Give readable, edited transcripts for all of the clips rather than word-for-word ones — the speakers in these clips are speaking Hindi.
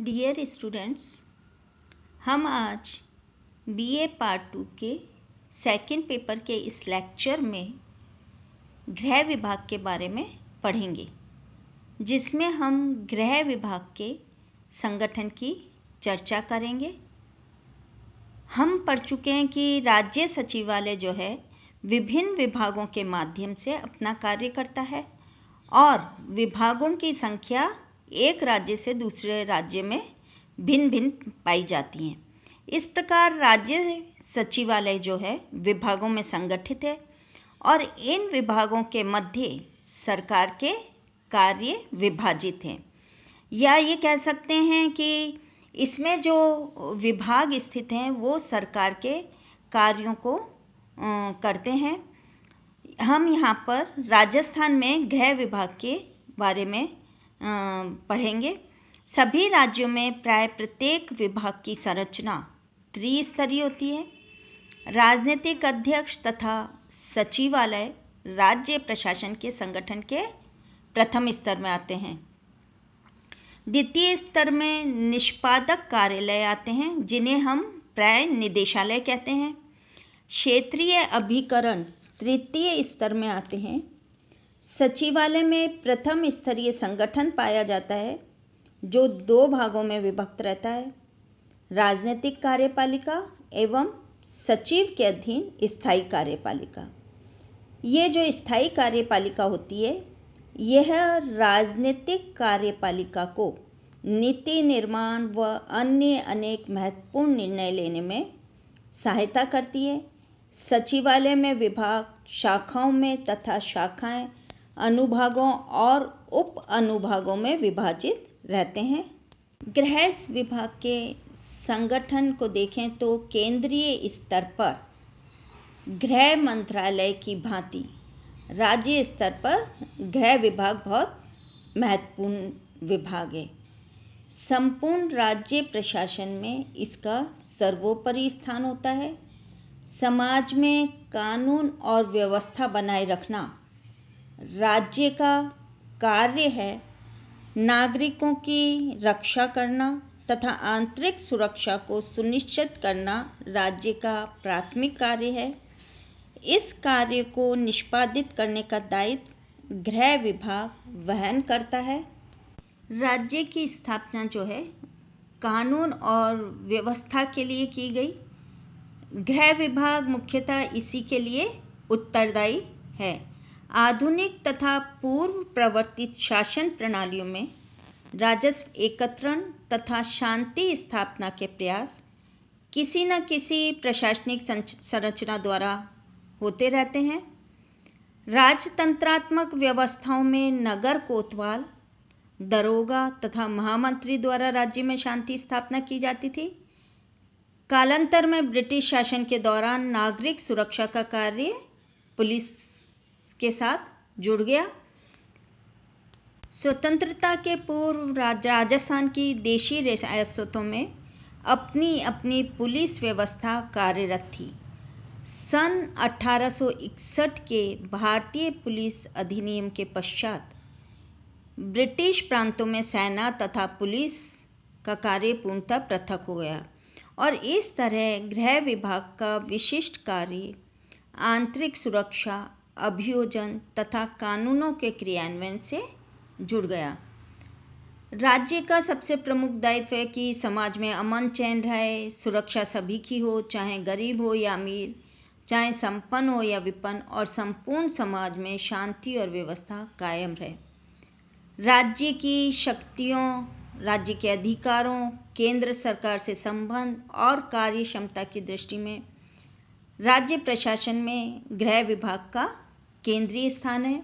डियर स्टूडेंट्स, हम आज बीए पार्ट 2 के सेकंड पेपर के इस लेक्चर में गृह विभाग के बारे में पढ़ेंगे, जिसमें हम गृह विभाग के संगठन की चर्चा करेंगे। हम पढ़ चुके हैं कि राज्य सचिवालय जो है विभिन्न विभागों के माध्यम से अपना कार्य करता है और विभागों की संख्या एक राज्य से दूसरे राज्य में भिन्न भिन्न पाई जाती हैं। इस प्रकार राज्य सचिवालय जो है विभागों में संगठित है और इन विभागों के मध्य सरकार के कार्य विभाजित हैं, या ये कह सकते हैं कि इसमें जो विभाग स्थित हैं वो सरकार के कार्यों को करते हैं। हम यहाँ पर राजस्थान में गृह विभाग के बारे में पढ़ेंगे। सभी राज्यों में प्राय प्रत्येक विभाग की संरचना त्रिस्तरीय होती है। राजनीतिक अध्यक्ष तथा सचिवालय राज्य प्रशासन के संगठन के प्रथम स्तर में आते हैं। द्वितीय स्तर में निष्पादक कार्यालय आते हैं, जिन्हें हम प्राय निदेशालय कहते हैं। क्षेत्रीय अभिकरण तृतीय स्तर में आते हैं। सचिवालय में प्रथम स्तरीय संगठन पाया जाता है, जो 2 भागों में विभक्त रहता है: राजनीतिक कार्यपालिका एवं सचिव के अधीन स्थायी कार्यपालिका। ये जो स्थायी कार्यपालिका होती है, यह राजनीतिक कार्यपालिका को नीति निर्माण व अन्य अनेक महत्वपूर्ण निर्णय लेने में सहायता करती है। सचिवालय में विभाग शाखाओं में तथा शाखाएं अनुभागों और उप अनुभागों में विभाजित रहते हैं। गृह विभाग के संगठन को देखें तो केंद्रीय स्तर पर गृह मंत्रालय की भांति राज्य स्तर पर गृह विभाग बहुत महत्वपूर्ण विभाग है। संपूर्ण राज्य प्रशासन में इसका सर्वोपरि स्थान होता है। समाज में कानून और व्यवस्था बनाए रखना राज्य का कार्य है। नागरिकों की रक्षा करना तथा आंतरिक सुरक्षा को सुनिश्चित करना राज्य का प्राथमिक कार्य है। इस कार्य को निष्पादित करने का दायित्व गृह विभाग वहन करता है। राज्य की स्थापना जो है कानून और व्यवस्था के लिए की गई। गृह विभाग मुख्यतः इसी के लिए उत्तरदायी है। आधुनिक तथा पूर्व प्रवर्तित शासन प्रणालियों में राजस्व एकत्रण तथा शांति स्थापना के प्रयास किसी न किसी प्रशासनिक संरचना द्वारा होते रहते हैं। राजतंत्रात्मक व्यवस्थाओं में नगर कोतवाल, दरोगा तथा महामंत्री द्वारा राज्य में शांति स्थापना की जाती थी। कालांतर में ब्रिटिश शासन के दौरान नागरिक सुरक्षा का कार्य पुलिस के साथ जुड़ गया। स्वतंत्रता के पूर्व राजस्थान की देशी रियासतों में अपनी अपनी पुलिस व्यवस्था कार्यरत थी। सन 1861 के भारतीय पुलिस अधिनियम के पश्चात ब्रिटिश प्रांतों में सेना तथा पुलिस का कार्य पूर्णतः पृथक हो गया और इस तरह गृह विभाग का विशिष्ट कार्य आंतरिक सुरक्षा, अभियोजन तथा कानूनों के क्रियान्वयन से जुड़ गया। राज्य का सबसे प्रमुख दायित्व है कि समाज में अमन चैन रहे, सुरक्षा सभी की हो, चाहे गरीब हो या अमीर, चाहे संपन्न हो या विपन्न, और संपूर्ण समाज में शांति और व्यवस्था कायम रहे। राज्य की शक्तियों, राज्य के अधिकारों, केंद्र सरकार से संबंध और कार्य क्षमता की दृष्टि में राज्य प्रशासन में गृह विभाग का केंद्रीय स्थान है।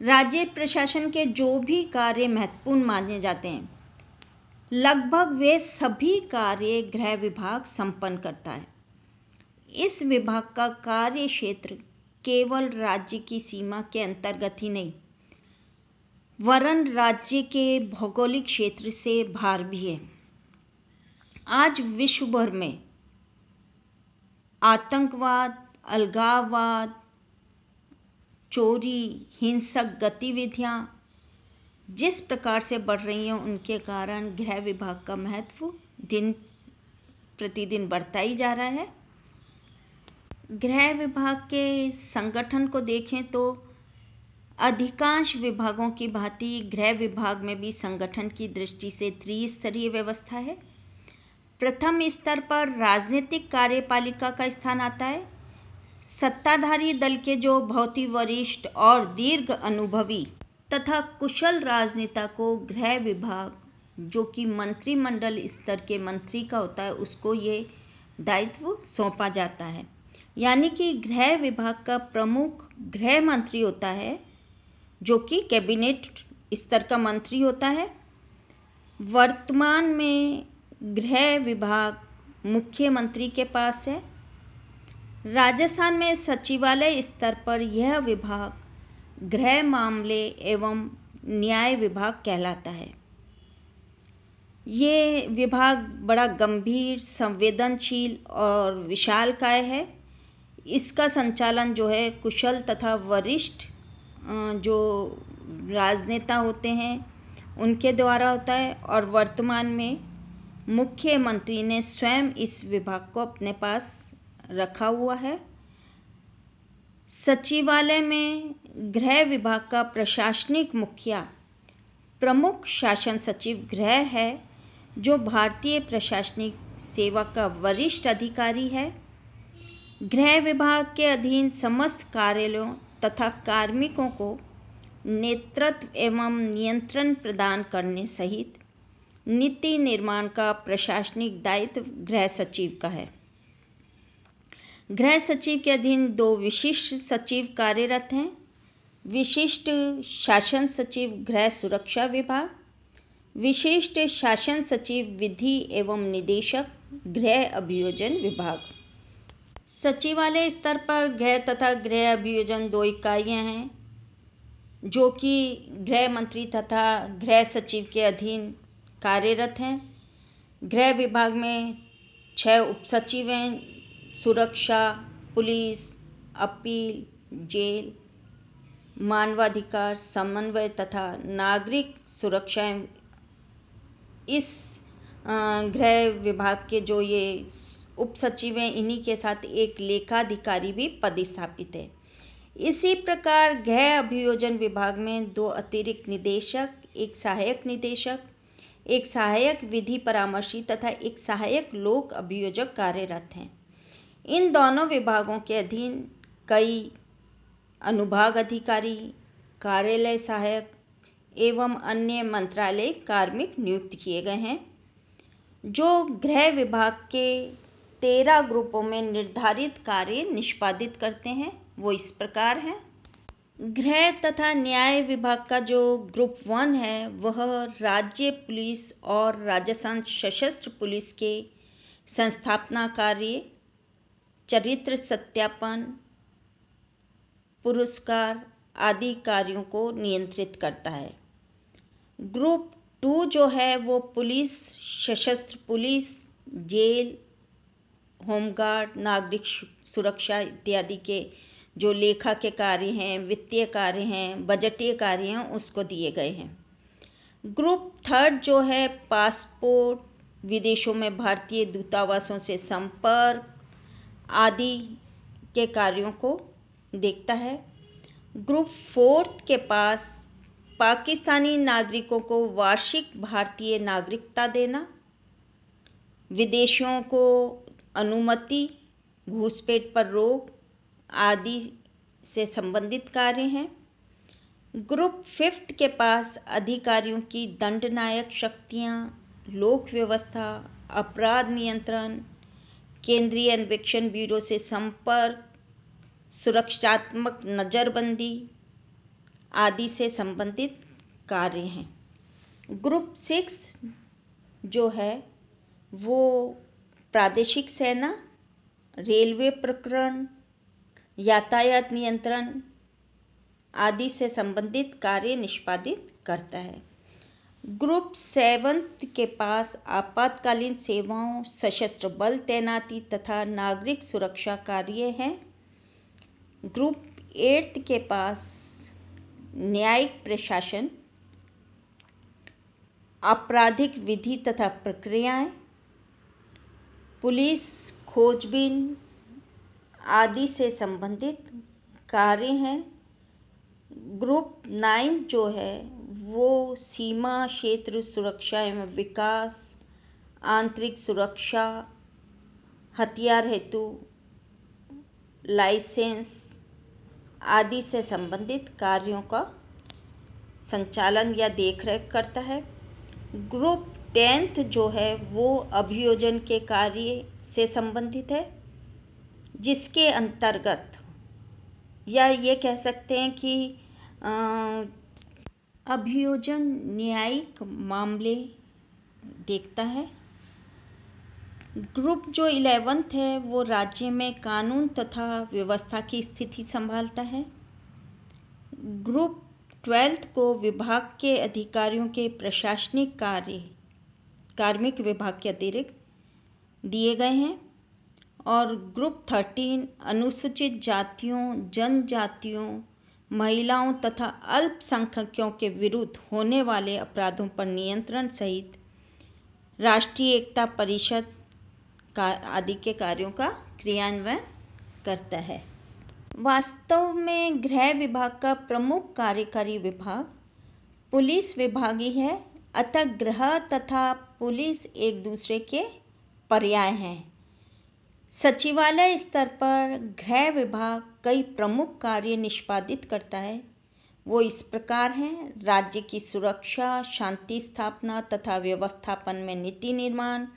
राज्य प्रशासन के जो भी कार्य महत्वपूर्ण माने जाते हैं, लगभग वे सभी कार्य गृह विभाग संपन्न करता है। इस विभाग का कार्य क्षेत्र केवल राज्य की सीमा के अंतर्गत ही नहीं, वरन राज्य के भौगोलिक क्षेत्र से बाहर भी है। आज विश्व भर में आतंकवाद, अलगाववाद, चोरी, हिंसक गतिविधियां, जिस प्रकार से बढ़ रही हैं उनके कारण गृह विभाग का महत्व दिन प्रतिदिन बढ़ता ही जा रहा है। गृह विभाग के संगठन को देखें तो अधिकांश विभागों की भांति गृह विभाग में भी संगठन की दृष्टि से त्रिस्तरीय व्यवस्था है। प्रथम स्तर पर राजनीतिक कार्यपालिका का स्थान आता है। सत्ताधारी दल के जो बहुत ही वरिष्ठ और दीर्घ अनुभवी तथा कुशल राजनेता को गृह विभाग, जो कि मंत्रिमंडल स्तर के मंत्री का होता है, उसको ये दायित्व सौंपा जाता है। यानी कि गृह विभाग का प्रमुख गृह मंत्री होता है, जो कि कैबिनेट स्तर का मंत्री होता है। वर्तमान में गृह विभाग मुख्यमंत्री के पास है। राजस्थान में सचिवालय स्तर पर यह विभाग गृह मामले एवं न्याय विभाग कहलाता है। ये विभाग बड़ा गंभीर, संवेदनशील और विशालकाय है। इसका संचालन जो है कुशल तथा वरिष्ठ जो राजनेता होते हैं उनके द्वारा होता है, और वर्तमान में मुख्यमंत्री ने स्वयं इस विभाग को अपने पास रखा हुआ है। सचिवालय में गृह विभाग का प्रशासनिक मुखिया प्रमुख शासन सचिव गृह है, जो भारतीय प्रशासनिक सेवा का वरिष्ठ अधिकारी है। गृह विभाग के अधीन समस्त कार्यालयों तथा कार्मिकों को नेतृत्व एवं नियंत्रण प्रदान करने सहित नीति निर्माण का प्रशासनिक दायित्व गृह सचिव का है। गृह सचिव के अधीन 2 विशिष्ट सचिव कार्यरत हैं। विशिष्ट शासन सचिव गृह सुरक्षा विभाग, विशिष्ट शासन सचिव विधि एवं निदेशक गृह अभियोजन विभाग। सचिवालय स्तर पर गृह तथा गृह अभियोजन 2 इकाइयां हैं, जो कि गृह मंत्री तथा गृह सचिव के अधीन कार्यरत हैं। गृह विभाग में 6 उपसचिव हैं: सुरक्षा, पुलिस, अपील, जेल, मानवाधिकार, समन्वय तथा नागरिक सुरक्षा। इस गृह विभाग के जो ये उपसचिव हैं, इन्हीं के साथ एक लेखाधिकारी भी पदस्थापित है। इसी प्रकार गृह अभियोजन विभाग में 2 अतिरिक्त निदेशक, एक सहायक निदेशक, एक सहायक विधि परामर्शी तथा एक सहायक लोक अभियोजक कार्यरत हैं। इन दोनों विभागों के अधीन कई अनुभाग अधिकारी, कार्यालय सहायक एवं अन्य मंत्रालय कार्मिक नियुक्त किए गए हैं, जो गृह विभाग के 13 ग्रुपों में निर्धारित कार्य निष्पादित करते हैं। वो इस प्रकार हैं। गृह तथा न्याय विभाग का जो ग्रुप 1 है, वह राज्य पुलिस और राजस्थान सशस्त्र पुलिस के संस्थापना कार्य, चरित्र सत्यापन, पुरस्कार आदि कार्यों को नियंत्रित करता है। ग्रुप 2 जो है वो पुलिस, सशस्त्र पुलिस, जेल, होमगार्ड, नागरिक सुरक्षा इत्यादि के जो लेखा के कार्य हैं, वित्तीय कार्य हैं, बजटीय कार्य हैं, उसको दिए गए हैं। ग्रुप 3 जो है पासपोर्ट, विदेशों में भारतीय दूतावासों से संपर्क आदि के कार्यों को देखता है। ग्रुप 4 के पास पाकिस्तानी नागरिकों को वार्षिक भारतीय नागरिकता देना, विदेशियों को अनुमति, घूसपैठ पर रोक आदि से संबंधित कार्य हैं। ग्रुप 5 के पास अधिकारियों की दंडनायक शक्तियां, लोक व्यवस्था, अपराध नियंत्रण, केंद्रीय अन्वेषण ब्यूरो से संपर्क, सुरक्षात्मक नज़रबंदी आदि से संबंधित कार्य हैं। ग्रुप 6 जो है वो प्रादेशिक सेना, रेलवे प्रकरण, यातायात नियंत्रण आदि से संबंधित कार्य निष्पादित करता है। ग्रुप 7 के पास आपातकालीन सेवाओं, सशस्त्र बल तैनाती तथा नागरिक सुरक्षा कार्य हैं। ग्रुप 8 के पास न्यायिक प्रशासन, आपराधिक विधि तथा प्रक्रियाएं, पुलिस खोजबीन आदि से संबंधित कार्य हैं। ग्रुप 9 जो है वो सीमा क्षेत्र सुरक्षा एवं विकास, आंतरिक सुरक्षा, हथियार हेतु लाइसेंस आदि से संबंधित कार्यों का संचालन या देखरेख करता है। ग्रुप 10 जो है वो अभियोजन के कार्य से संबंधित है, जिसके अंतर्गत या ये कह सकते हैं कि अभियोजन न्यायिक मामले देखता है। ग्रुप जो 11 है वो राज्य में कानून तथा व्यवस्था की स्थिति संभालता है। ग्रुप 12 को विभाग के अधिकारियों के प्रशासनिक कार्य कार्मिक विभाग के अतिरिक्त दिए गए हैं। और ग्रुप 13 अनुसूचित जातियों, जनजातियों, महिलाओं तथा अल्पसंख्यकों के विरुद्ध होने वाले अपराधों पर नियंत्रण सहित राष्ट्रीय एकता परिषद आदि के कार्यों का क्रियान्वयन करता है। वास्तव में गृह विभाग का प्रमुख कार्यकारी विभाग पुलिस विभाग ही है, अतः गृह तथा पुलिस एक दूसरे के पर्याय हैं। सचिवालय स्तर पर गृह विभाग कई प्रमुख कार्य निष्पादित करता है। वो इस प्रकार हैं: राज्य की सुरक्षा, शांति स्थापना तथा व्यवस्थापन में नीति निर्माण,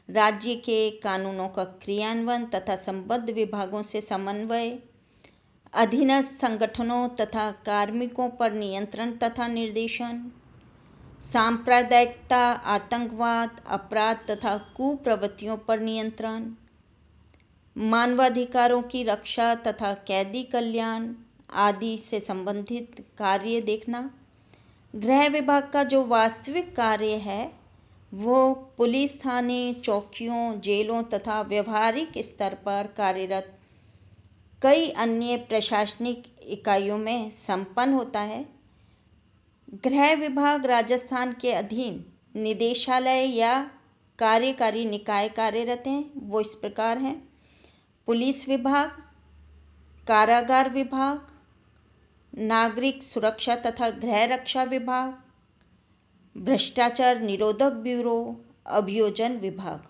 राज्य के कानूनों का क्रियान्वयन तथा संबद्ध विभागों से समन्वय, अधीनस्थ संगठनों तथा कार्मिकों पर नियंत्रण तथा निर्देशन, सांप्रदायिकता, आतंकवाद, अपराध तथा कुप्रवृत्तियों पर नियंत्रण, मानवाधिकारों की रक्षा तथा कैदी कल्याण आदि से संबंधित कार्य देखना। गृह विभाग का जो वास्तविक कार्य है वो पुलिस थाने, चौकियों, जेलों तथा व्यवहारिक स्तर पर कार्यरत कई अन्य प्रशासनिक इकाइयों में संपन्न होता है। गृह विभाग राजस्थान के अधीन निदेशालय या कार्यकारी निकाय कार्यरत हैं। वो इस प्रकार हैं: पुलिस विभाग, कारागार विभाग, नागरिक सुरक्षा तथा गृह रक्षा विभाग, भ्रष्टाचार निरोधक ब्यूरो, अभियोजन विभाग।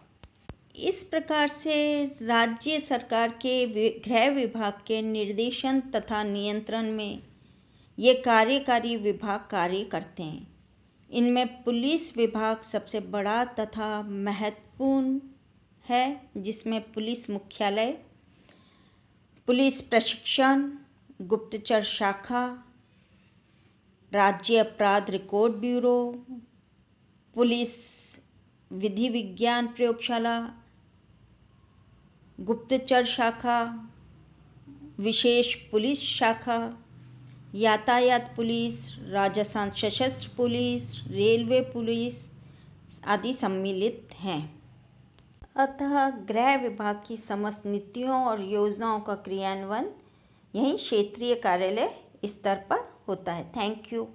इस प्रकार से राज्य सरकार के गृह विभाग के निर्देशन तथा नियंत्रण में ये कार्यकारी विभाग कार्य करते हैं। इनमें पुलिस विभाग सबसे बड़ा तथा महत्वपूर्ण है, जिसमें पुलिस मुख्यालय, पुलिस प्रशिक्षण, गुप्तचर शाखा, राज्य अपराध रिकॉर्ड ब्यूरो, पुलिस विधि विज्ञान प्रयोगशाला, गुप्तचर शाखा, विशेष पुलिस शाखा, यातायात पुलिस, राजस्थान सशस्त्र पुलिस, रेलवे पुलिस आदि सम्मिलित हैं। अतः गृह विभाग की समस्त नीतियों और योजनाओं का क्रियान्वयन यहीं क्षेत्रीय कार्यालय स्तर पर होता है। Thank you.